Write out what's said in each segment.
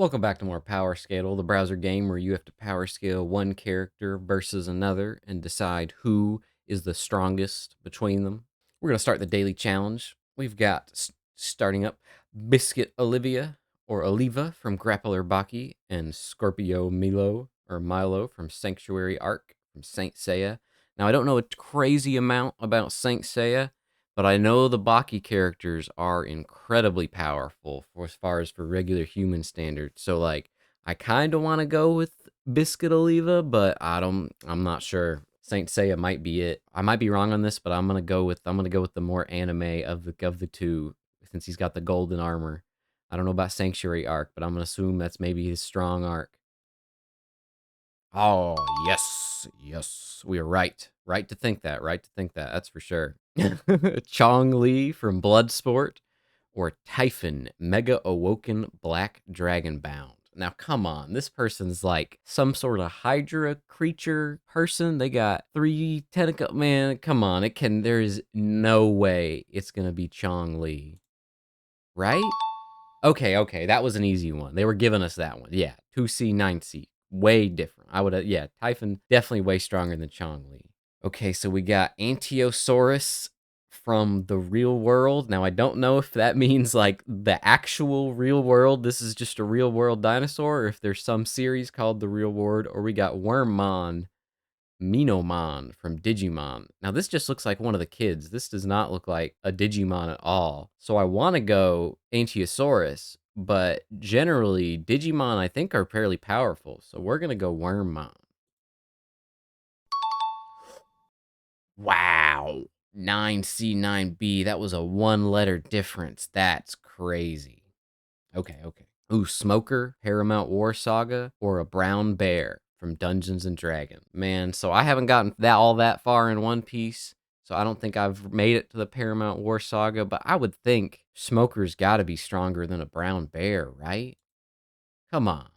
Welcome back to more Power Scadle, the browser game where you have to power scale one character versus another and decide who is the strongest between them. We're going to start the daily challenge. We've got starting up Biscuit Olivia or Oliva from Grappler Baki and Scorpio Milo from Sanctuary Arc from Saint Seiya. Now, I don't know a crazy amount about Saint Seiya, but I know the Baki characters are incredibly powerful for as far as for regular human standards. So like I kind of want to go with Biscuit Oliva, but I'm not sure. Saint Seiya might be it. I might be wrong on this, but I'm gonna go with the more anime of the two since he's got the golden armor. I don't know about Sanctuary Arc, but I'm gonna assume that's maybe his strong arc. Oh, yes. Yes. We are right. Right to think that. Right to think that. That's for sure. Chong Li from Bloodsport or Typhon, Mega Awoken Black Dragon Bound. Now, come on. This person's like some sort of Hydra creature person. They got 3 tentacles. Man, come on. There is no way it's going to be Chong Li. Right? Okay. That was an easy one. They were giving us that one. Yeah. 2C, 9C. Way different. Yeah, Typhon definitely way stronger than Chong Li. Okay, so we got Antiosaurus from the real world. Now, I don't know if that means like the actual real world. This is just a real world dinosaur, or if there's some series called the real world, or we got Wormmon Minomon from Digimon. Now, this just looks like one of the kids. This does not look like a Digimon at all. So I want to go Antiosaurus, but generally, Digimon, I think, are fairly powerful. So we're going to go Wormmon. Wow. 9C9B. That was a 1-letter difference. That's crazy. Okay. Ooh, Smoker, Paramount War Saga, or a Brown Bear from Dungeons and Dragons. Man, so I haven't gotten all that far in One Piece, so I don't think I've made it to the Paramount War Saga, but I would think Smoker's got to be stronger than a Brown Bear, right? Come on.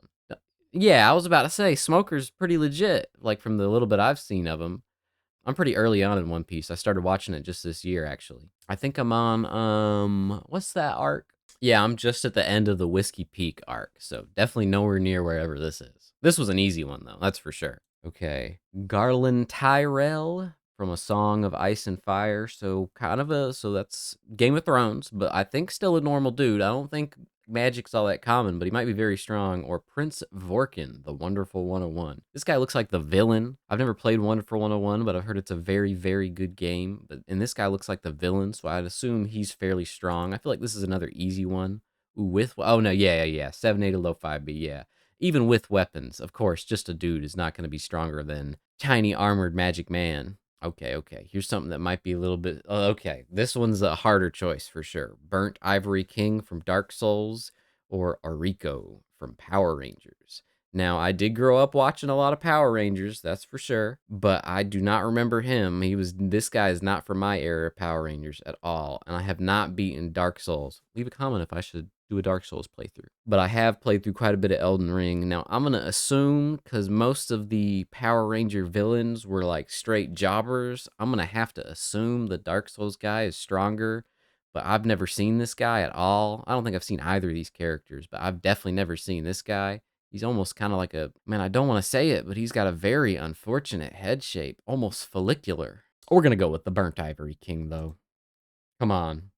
Yeah, I was about to say Smoker's pretty legit, like from the little bit I've seen of him. I'm pretty early on in One Piece. I started watching it just this year, actually. I think I'm on what's that arc? Yeah, I'm just at the end of the Whiskey Peak arc, so definitely nowhere near wherever this is. This was an easy one though, that's for sure. Okay, Garland Tyrell from A Song of Ice and Fire. So that's Game of Thrones, but I think still a normal dude. I don't think magic's all that common, but he might be very strong. Or Prince Vorkin, the Wonderful 101. This guy looks like the villain. I've never played Wonderful 101, but I've heard it's a very, very good game. And this guy looks like the villain, so I'd assume he's fairly strong. I feel like this is another easy one. Ooh, oh no, yeah. 7A to low 5B, yeah. Even with weapons, of course, just a dude is not going to be stronger than tiny armored magic man. Okay. Here's something that might be a little bit. Okay, this one's a harder choice for sure. Burnt Ivory King from Dark Souls or Ariko from Power Rangers. Now, I did grow up watching a lot of Power Rangers, that's for sure, but I do not remember him. This guy is not from my era of Power Rangers at all, and I have not beaten Dark Souls. Leave a comment if I should do a Dark Souls playthrough. But I have played through quite a bit of Elden Ring. Now, I'm going to assume, because most of the Power Ranger villains were like straight jobbers, I'm going to have to assume the Dark Souls guy is stronger. But I've never seen this guy at all. I don't think I've seen either of these characters, but I've definitely never seen this guy. He's almost kind of like man, I don't want to say it, but he's got a very unfortunate head shape, almost follicular. We're going to go with the Burnt Ivory King, though. Come on.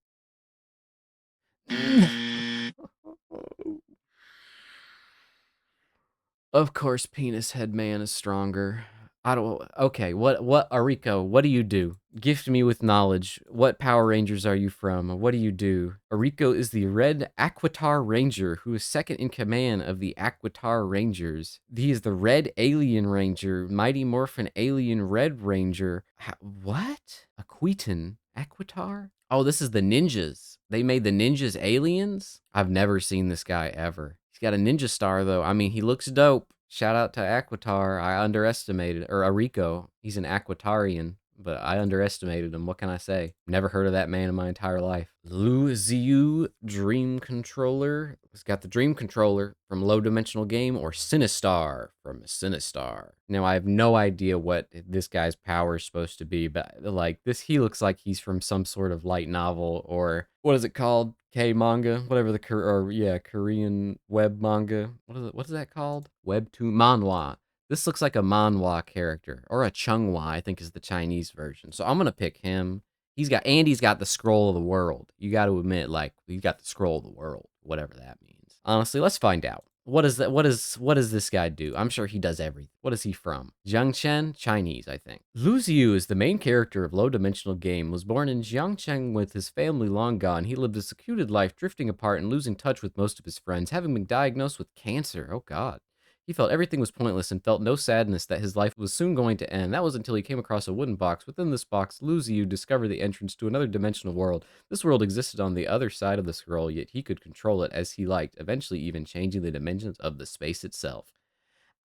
Of course, Penis Head Man is stronger. I don't. Okay, what, Ariko, what do you do? Gift me with knowledge. What Power Rangers are you from? What do you do? Ariko is the Red Aquitar Ranger who is second in command of the Aquitar Rangers. He is the Red Alien Ranger, Mighty Morphin Alien Red Ranger. What? Aquitar? Oh, this is the ninjas. They made the ninjas aliens? I've never seen this guy ever. He's got a ninja star, though. I mean, he looks dope. Shout out to Aquitar. I underestimated. Or Ariko. He's an Aquitarian. but I underestimated him. What can I say? Never heard of that man in my entire life. Lu Ziyu Dream Controller. It's got the Dream Controller from Low Dimensional Game, or Sinistar from Sinistar. Now, I have no idea what this guy's power is supposed to be, but like this, he looks like he's from some sort of light novel, or what is it called? K manga, whatever the Korean web manga. What is that called? Webtoon manhwa. This looks like a manhwa character, or a chunghwa, I think is the Chinese version. So I'm gonna pick him. He's got the scroll of the world. You got to admit, like, he's got the scroll of the world, whatever that means. Honestly, let's find out. What is that? What does this guy do? I'm sure he does everything. What is he from? Jiangchen, Chinese, I think. Lu Ziyu is the main character of Low Dimensional Game. Was born in Jiangchen with his family long gone. He lived a secluded life, drifting apart and losing touch with most of his friends, having been diagnosed with cancer. Oh God. He felt everything was pointless and felt no sadness that his life was soon going to end. That was until he came across a wooden box. Within this box, Lu Ziyu discovered the entrance to another dimensional world. This world existed on the other side of the scroll, yet he could control it as he liked, eventually even changing the dimensions of the space itself.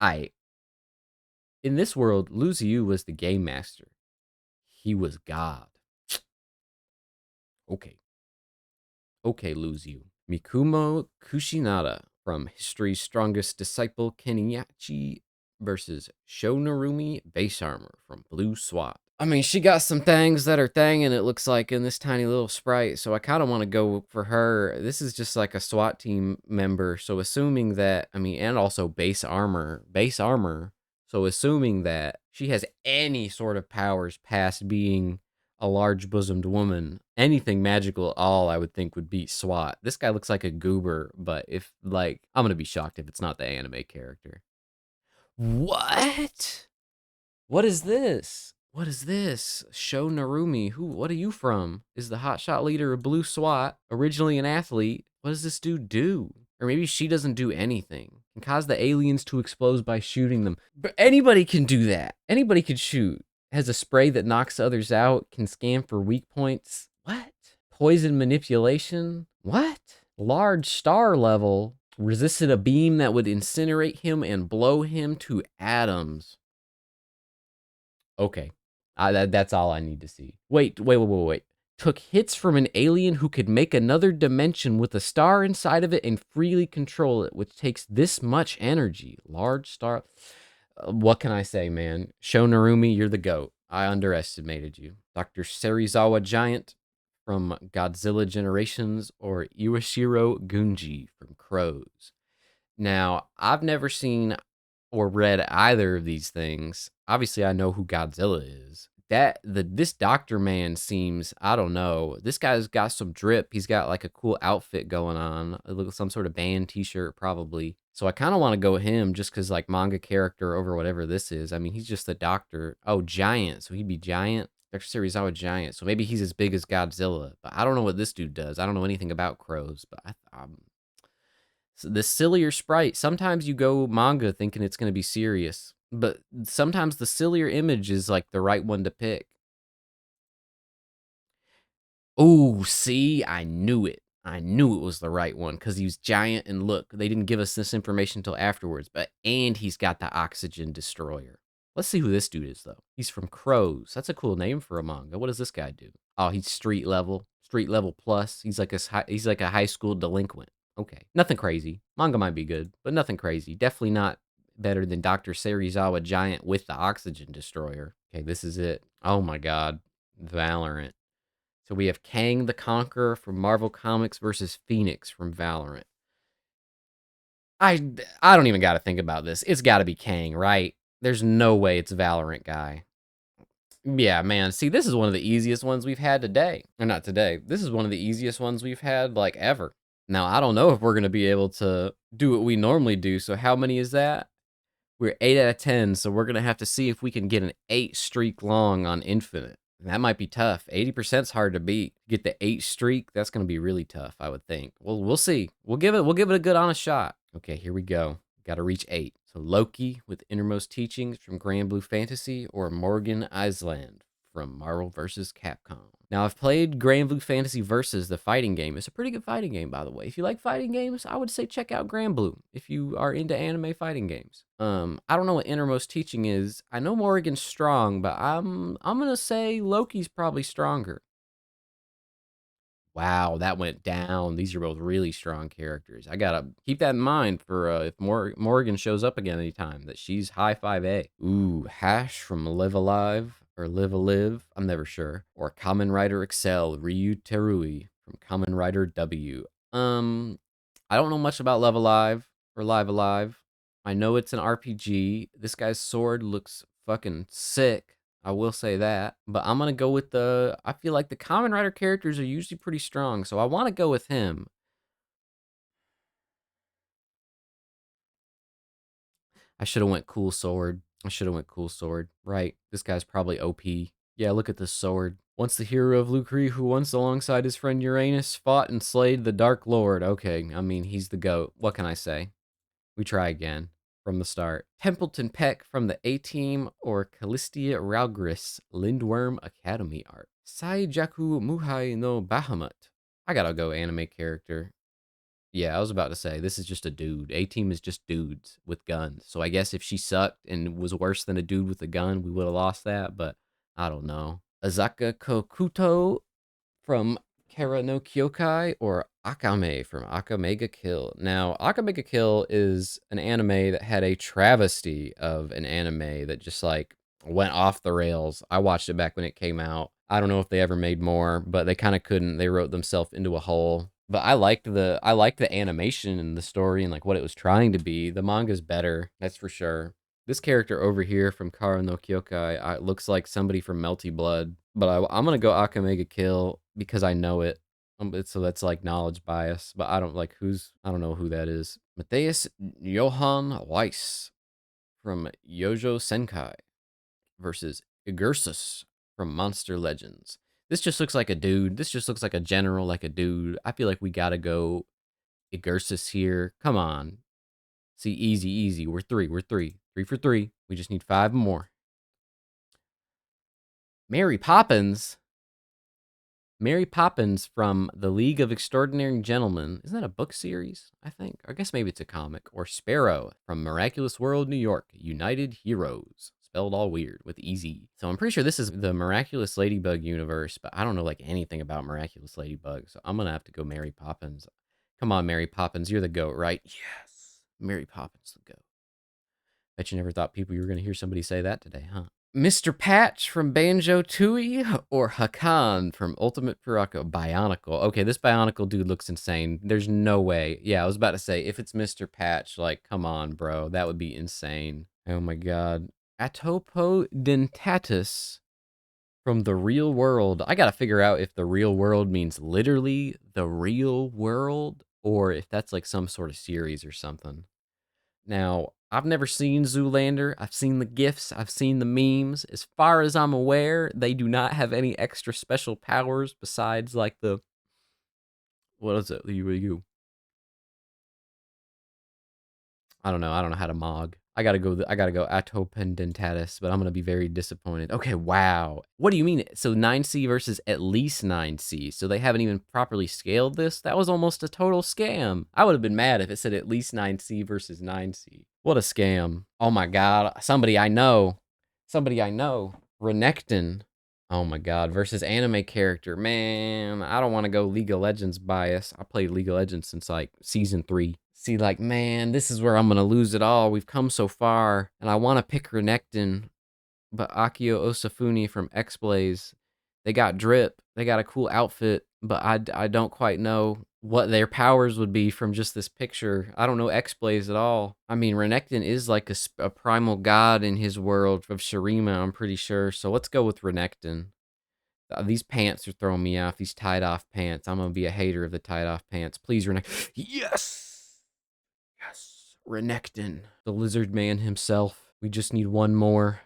In this world, Lu Ziyu was the game master. He was God. Okay. Okay, Lu Ziyu. Mikumo Kushinada from History's Strongest Disciple Keniachi versus Shonarumi Base Armor from Blue SWAT. I mean, she got some things that are thangin', it looks like, in this tiny little sprite, so I kind of want to go for her. This is just like a SWAT team member, so assuming that, I mean, and also base armor. So assuming that she has any sort of powers past being a large-bosomed woman, anything magical at all, I would think would beat SWAT. This guy looks like a goober, but if, like, I'm gonna be shocked if it's not the anime character. What? What is this? What is this? Sho Narumi. What are you from? Is the hotshot leader of Blue SWAT, originally an athlete. What does this dude do? Or maybe she doesn't do anything. Can cause the aliens to explode by shooting them. But anybody can do that. Anybody can shoot. Has a spray that knocks others out. Can scan for weak points. What? Poison manipulation? What? Large star level. Resisted a beam that would incinerate him and blow him to atoms. Okay. That's all I need to see. Wait. Took hits from an alien who could make another dimension with a star inside of it and freely control it, which takes this much energy. Large star. What can I say, man? Sho Narumi, you're the GOAT. I underestimated you. Dr. Serizawa Giant from Godzilla Generations, or Iwashiro Gunji from Crows. Now, I've never seen or read either of these things. Obviously, I know who Godzilla is. This doctor man seems, I don't know. This guy's got some drip. He's got like a cool outfit going on. It looks like some sort of band t-shirt probably. So I kind of want to go with him just because like manga character over whatever this is. I mean, he's just the doctor. Oh, Giant. So he'd be Giant. Dr. Serizawa Giant. So maybe he's as big as Godzilla. But I don't know what this dude does. I don't know anything about crows. But so the sillier sprite. Sometimes you go manga thinking it's going to be serious. But sometimes the sillier image is like the right one to pick. Oh, see, I knew it. I knew it was the right one because he was giant. And look, they didn't give us this information until afterwards. And he's got the oxygen destroyer. Let's see who this dude is, though. He's from Crows. That's a cool name for a manga. What does this guy do? Oh, he's street level plus. He's like a high school delinquent. Okay, nothing crazy. Manga might be good, but nothing crazy. Definitely not better than Dr. Serizawa Giant with the oxygen destroyer. Okay, this is it. Oh my God, Valorant. So we have Kang the Conqueror from Marvel Comics versus Phoenix from Valorant. I don't even got to think about this. It's got to be Kang, right? There's no way it's Valorant guy. Yeah, man. See, this is one of the easiest ones we've had today. Or not today. This is one of the easiest ones we've had, like, ever. Now, I don't know if we're going to be able to do what we normally do. So how many is that? We're 8 out of 10, so we're going to have to see if we can get an 8 streak long on Infinite. That might be tough. 80% is hard to beat. Get the 8 streak, that's going to be really tough, I would think. Well, we'll see. We'll give it a good honest shot. Okay, here we go. Got to reach 8. So Loki with Innermost Teachings from Grand Blue Fantasy, or Morgan Island from Marvel vs. Capcom. Now, I've played Granblue Fantasy Versus, the fighting game. It's a pretty good fighting game, by the way. If you like fighting games, I would say check out Granblue if you are into anime fighting games. I don't know what Innermost Teaching is. I know Morrigan's strong, but I'm gonna say Loki's probably stronger. Wow, that went down. These are both really strong characters. I gotta keep that in mind for if Morgan shows up again anytime, that she's high 5A. Ooh, Hash from Live Alive or Live Alive, I'm never sure. Or Kamen Rider Excel, Ryu Terui from Kamen Rider W. I don't know much about Live Alive or Live Alive. I know it's an RPG. This guy's sword looks fucking sick. I will say that. But I'm going to go with I feel like the Kamen Rider characters are usually pretty strong, so I want to go with him. I should have went Cool Sword. Right. This guy's probably OP. Yeah, look at this sword. Once the hero of Lucre, who once alongside his friend Uranus fought and slayed the Dark Lord. Okay, I mean, he's the GOAT. What can I say? We try again from the start. Templeton Peck from the A-Team or Callistia Ralgris Lindworm Academy art. Saijaku Muhai no Bahamut. I gotta go anime character. Yeah, I was about to say, this is just a dude. A-Team is just dudes with guns. So I guess if she sucked and was worse than a dude with a gun, we would have lost that, but I don't know. Azaka Kokuto from Kara no Kyokai or Akame from Akamega Kill. Now, Akamega Kill is an anime that had a travesty of an anime that just like went off the rails. I watched it back when it came out. I don't know if they ever made more, but they kind of couldn't. They wrote themselves into a hole. But I liked the animation and the story and like what it was trying to be. The manga's better, that's for sure. This character over here from Kara no Kyokai looks like somebody from Melty Blood, but I'm gonna go Akamega Kill because I know it. So that's like knowledge bias, but I don't like I don't know who that is. Matthias Johann Weiss from Yojo Senkai versus Igursus from Monster Legends. This just looks like a dude. This just looks like a general, like a dude. I feel like we gotta go Igursus here. Come on. See, easy, easy. We're three. 3 for 3. We just need 5 more. Mary Poppins. Mary Poppins from The League of Extraordinary Gentlemen. Isn't that a book series? I think. I guess maybe it's a comic. Or Sparrow from Miraculous World, New York. United Heroes. Spelled all weird with easy. So I'm pretty sure this is the Miraculous Ladybug universe, but I don't know like anything about Miraculous Ladybug. So I'm going to have to go Mary Poppins. Come on, Mary Poppins. You're the GOAT, right? Yes. Mary Poppins, the GOAT. Bet you never thought you were going to hear somebody say that today, huh? Mr. Patch from Banjo Tooie or Hakan from Ultimate Pirako Bionicle. Okay, this Bionicle dude looks insane. There's no way. Yeah, I was about to say, if it's Mr. Patch, like, come on, bro. That would be insane. Oh my god. Atopodentatus from The Real World. I gotta figure out if the real world means literally the real world or if that's like some sort of series or something. Now, I've never seen Zoolander. I've seen the GIFs. I've seen the memes. As far as I'm aware, they do not have any extra special powers besides like what is it? I don't know. I don't know how to mog. I gotta go. I gotta go Atopendentatus, but I'm gonna be very disappointed. Okay, wow. What do you mean? So 9C versus at least 9C. So they haven't even properly scaled this. That was almost a total scam. I would have been mad if it said at least 9C versus 9C. What a scam. Oh my god. Somebody I know. Renekton. Oh my god. Versus anime character. Man, I don't want to go League of Legends bias. I played League of Legends since like season 3. See, like, man, this is where I'm going to lose it all. We've come so far, and I want to pick Renekton, but Akio Osafune from X-Blaze, they got drip. They got a cool outfit, but I don't quite know what their powers would be from just this picture. I don't know X-Blaze at all. I mean, Renekton is like a primal god in his world of Shurima, I'm pretty sure. So let's go with Renekton. These pants are throwing me off, these tied-off pants. I'm going to be a hater of the tied-off pants. Please, Renekton. Yes! Yes, Renekton, the lizard man himself. We just need one more.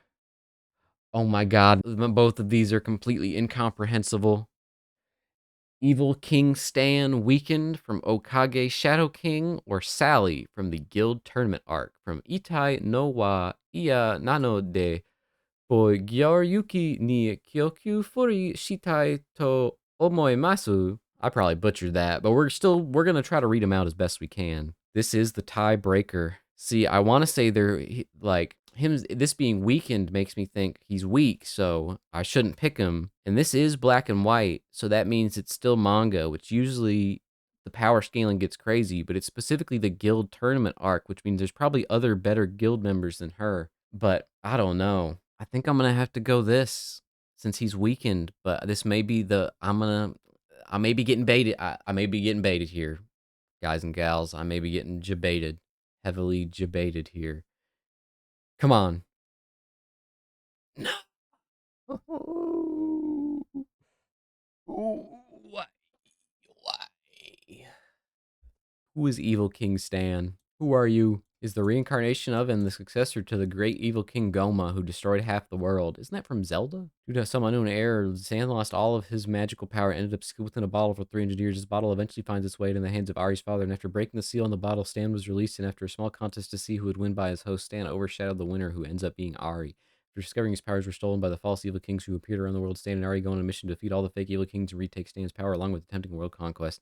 Oh my god, both of these are completely incomprehensible. Evil King Stan weakened from Okage Shadow King or Sally from the Guild Tournament arc from Itai no wa Iya Nano de Gyaryuki ni Kyokyu Furi Shitai to Omoimasu. I probably butchered that, but we're gonna try to read them out as best we can. This is the tiebreaker. See, I want to say like him. This being weakened makes me think he's weak, so I shouldn't pick him. And this is black and white, so that means it's still manga, which usually the power scaling gets crazy, but it's specifically the guild tournament arc, which means there's probably other better guild members than her. But I don't know. I think I'm gonna have to go this since he's weakened. But this may be I may be getting baited. I may be getting baited here, guys and gals. I may be getting jebaited, heavily jebaited here. Come on. No. Why? Why? Who is Evil King Stan? Who are you? Is the reincarnation of and the successor to the great evil King Goma, who destroyed half the world. Isn't that from Zelda? Due to some unknown error, Stan lost all of his magical power, ended up sealed within a bottle for 300 years. This bottle eventually finds its way in the hands of Ari's father, and after breaking the seal on the bottle, Stan was released, and after a small contest to see who would win by his host, Stan overshadowed the winner, who ends up being Ari. After discovering his powers were stolen by the false evil kings who appeared around the world, Stan and Ari go on a mission to defeat all the fake evil kings and retake Stan's power, along with attempting world conquest.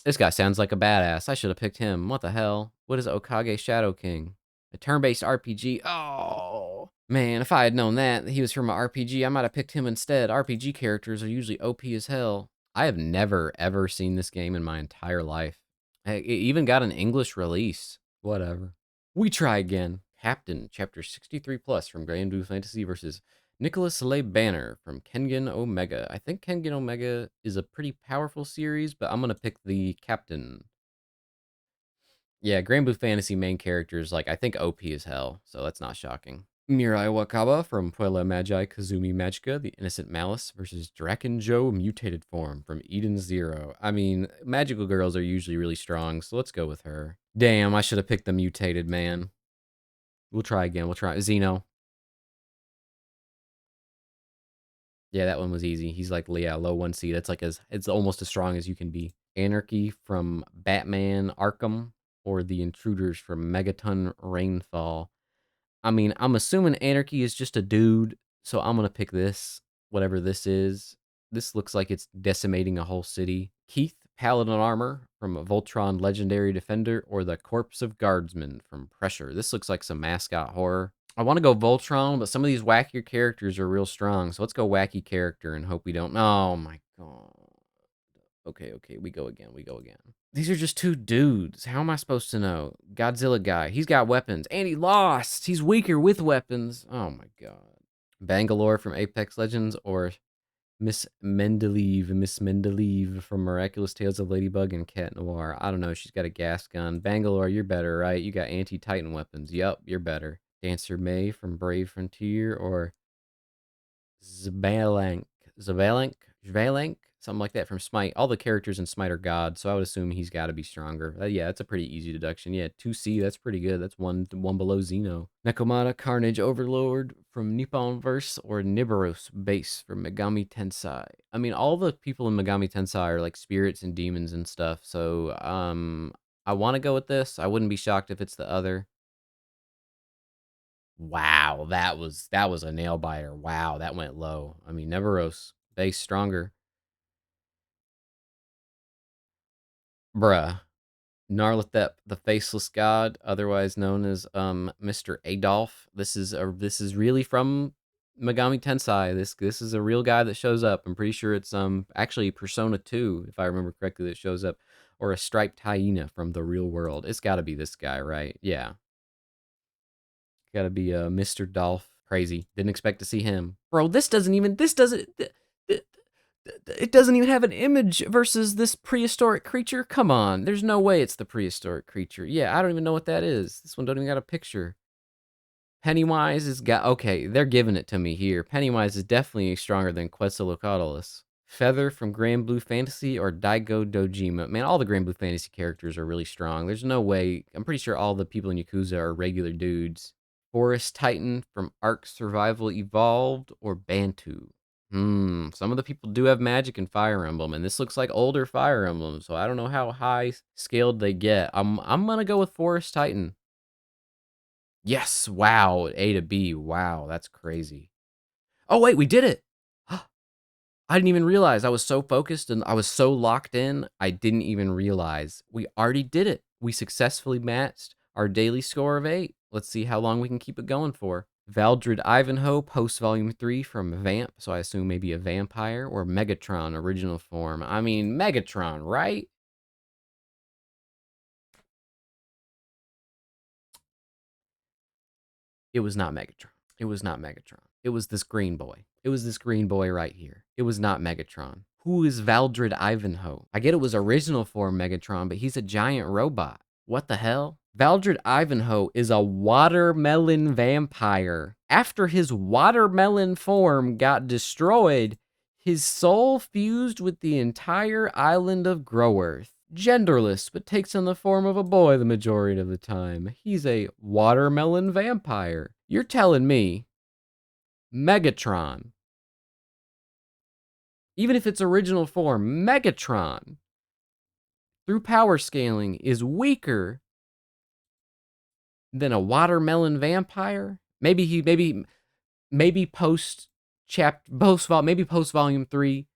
This guy sounds like a badass. I should have picked him. What the hell? What is Okage Shadow King? A turn-based RPG. Oh, man, if I had known that he was from an RPG, I might have picked him instead. RPG characters are usually OP as hell. I have never, ever seen this game in my entire life. It even got an English release. Whatever. We try again. Captain, Chapter 63 Plus from Grand Blue Fantasy versus Nicholas Le Banner from Kengan Omega. I think Kengan Omega is a pretty powerful series, but I'm going to pick the Captain. Yeah, Grand Blue Fantasy main characters, like, I think OP as hell, so that's not shocking. Mirai Wakaba from Puella Magi Kazumi Magica, the Innocent Malice versus Draken Joe Mutated Form from Eden Zero. I mean, magical girls are usually really strong, so let's go with her. Damn, I should have picked the mutated, man. We'll try again. We'll try Xeno. Yeah, that one was easy. He's like, yeah, low 1C. That's like it's almost as strong as you can be. Anarchy from Batman Arkham or the Intruders from Megaton Rainfall. I mean, I'm assuming Anarchy is just a dude, so I'm gonna pick this, whatever this is. This looks like it's decimating a whole city. Keith, Paladin Armor from Voltron Legendary Defender, or the Corpse of Guardsman from Pressure. This looks like some mascot horror. I want to go Voltron, but some of these wackier characters are real strong, so let's go wacky character and hope we don't. Oh my god. Okay, we go again. These are just two dudes. How am I supposed to know? Godzilla guy. He's got weapons. And he lost. He's weaker with weapons. Oh my god. Bangalore from Apex Legends or Miss Mendeleev from Miraculous Tales of Ladybug and Cat Noir. I don't know. She's got a gas gun. Bangalore, you're better, right? You got anti-Titan weapons. Yup, you're better. Dancer May from Brave Frontier or Zvalank, Zvalank, something like that from Smite. All the characters in Smite are gods, so I would assume he's got to be stronger. Yeah, that's a pretty easy deduction. Yeah, 2C, that's pretty good. That's one below Xeno. Nekomata Carnage Overlord from Nippon Verse or Nibiros Base from Megami Tensei. I mean, all the people in Megami Tensei are like spirits and demons and stuff, so I want to go with this. I wouldn't be shocked if it's the other. Wow, that was a nail biter. Wow, that went low. I mean, Neveros, base stronger. Bruh. Narlathep, the faceless god, otherwise known as Mr. Adolf. This is really from Megami Tensei. This is a real guy that shows up. I'm pretty sure it's actually Persona 2, if I remember correctly, that shows up. Or a striped hyena from the real world. It's gotta be this guy, right? Yeah. Gotta be Mr. Dolph. Crazy. Didn't expect to see him. Bro, it doesn't even have an image versus this prehistoric creature. Come on. There's no way it's the prehistoric creature. Yeah, I don't even know what that is. This one don't even got a picture. Pennywise is got okay, they're giving it to me here. Pennywise is definitely stronger than Quetzalcoatlus. Feather from Grand Blue Fantasy or Daigo Dojima. Man, all the Grand Blue Fantasy characters are really strong. There's no way. I'm pretty sure all the people in Yakuza are regular dudes. Forest Titan from Ark Survival Evolved or Bantu. Some of the people do have magic in Fire Emblem, and this looks like older Fire Emblem, so I don't know how high scaled they get. I'm gonna go with Forest Titan. Yes, wow, A to B. Wow, that's crazy. Oh, wait, we did it. I didn't even realize. I was so focused and I was so locked in, I didn't even realize. We already did it. We successfully matched our daily score of 8. Let's see how long we can keep it going for. Valdred Ivanhoe, post volume 3 from Vamp, so I assume maybe a vampire, or Megatron, original form. I mean, Megatron, right? It was not Megatron. It was not Megatron. It was this green boy. It was this green boy right here. It was not Megatron. Who is Valdred Ivanhoe? I get it was original form Megatron, but he's a giant robot. What the hell? Valdred Ivanhoe is a watermelon vampire. After his watermelon form got destroyed, his soul fused with the entire island of Groearth. Genderless, but takes on the form of a boy the majority of the time. He's a watermelon vampire. You're telling me Megatron, even if its original form, Megatron, through power scaling, is weaker than a watermelon vampire? Maybe post volume 3,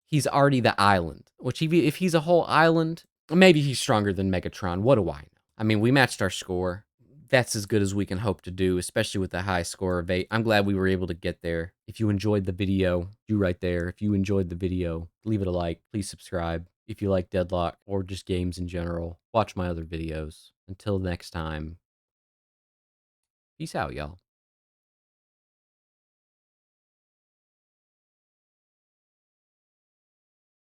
he's already the island. Which if he's a whole island, maybe he's stronger than Megatron. What do I know? I mean, we matched our score. That's as good as we can hope to do, especially with a high score of 8. I'm glad we were able to get there. If you enjoyed the video, do right there. If you enjoyed the video, leave it a like. Please subscribe. If you like Deadlock or just games in general, watch my other videos. Until next time, peace out, y'all.